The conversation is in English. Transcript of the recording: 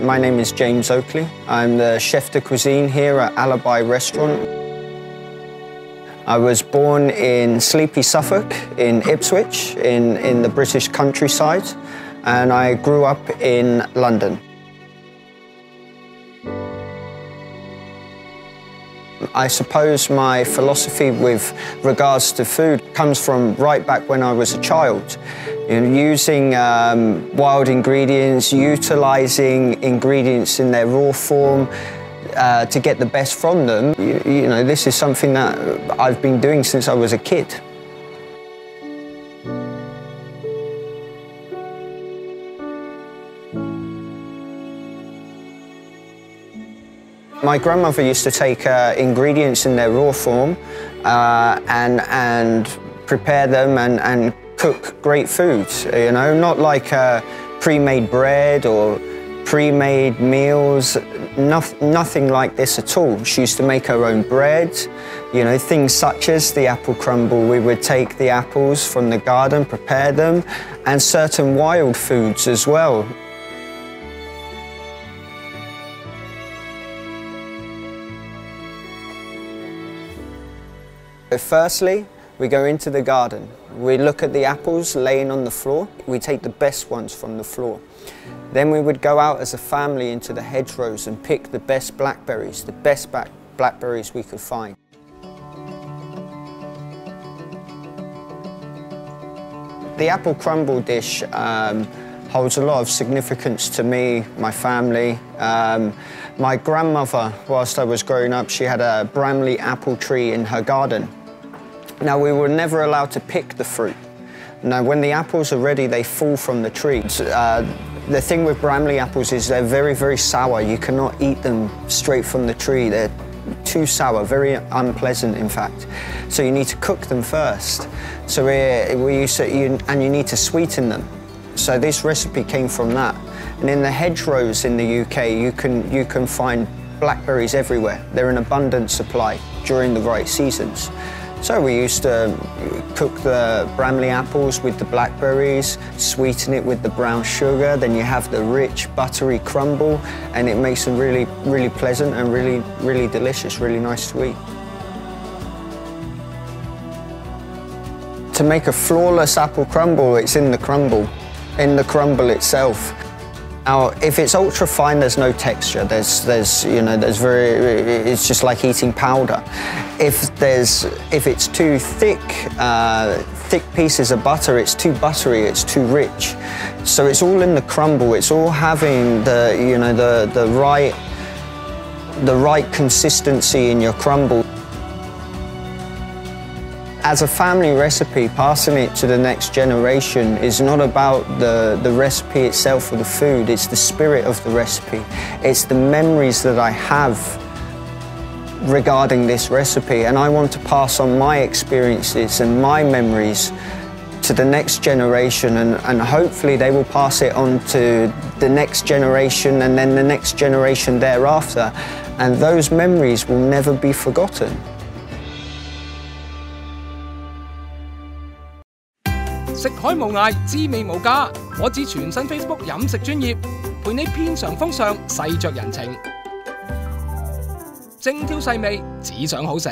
My name is James Oakley. I'm the chef de cuisine here at Alibi Restaurant. I was born in sleepy Suffolk, in Ipswich, in the British countryside, and I grew up in London. I suppose my philosophy with regards to food comes from right back when I was a child. Using wild ingredients, utilising ingredients in their raw form to get the best from them. This is something that I've been doing since I was a kid. My grandmother used to take ingredients in their raw form and prepare them and cook great foods, not like pre-made bread or pre-made meals, nothing like this at all. She used to make her own bread, things such as the apple crumble. We would take the apples from the garden, prepare them, and certain wild foods as well. Firstly, we go into the garden. We look at the apples laying on the floor. We take the best ones from the floor. Then we would go out as a family into the hedgerows and pick the best blackberries, the best blackberries we could find. The apple crumble dish holds a lot of significance to me, my family. My grandmother, whilst I was growing up, she had a Bramley apple tree in her garden. Now, we were never allowed to pick the fruit. Now, when the apples are ready, they fall from the tree. The thing with Bramley apples is they're very, very sour. You cannot eat them straight from the tree. They're too sour, very unpleasant, in fact. So you need to cook them first. So and you need to sweeten them. So this recipe came from that. And in the hedgerows in the UK, you can find blackberries everywhere. They're in abundant supply during the right seasons. So we used to cook the Bramley apples with the blackberries, sweeten it with the brown sugar, then you have the rich, buttery crumble, and it makes them really, really pleasant and really, really delicious, really nice to eat. To make a flawless apple crumble, it's in the crumble itself. Now, if it's ultra fine, there's no texture. It's just like eating powder. If it's too thick, thick pieces of butter, it's too buttery, it's too rich. So it's all in the crumble. It's all having the right consistency in your crumble. As a family recipe, passing it to the next generation is not about the recipe itself or the food, it's the spirit of the recipe. It's the memories that I have regarding this recipe, and I want to pass on my experiences and my memories to the next generation, and hopefully they will pass it on to the next generation and then the next generation thereafter, and those memories will never be forgotten. 食海無涯，滋味無價。我指全新 Facebook 飲食專頁，陪你遍嘗風尚，細嚼人情，精挑細味，只想好食。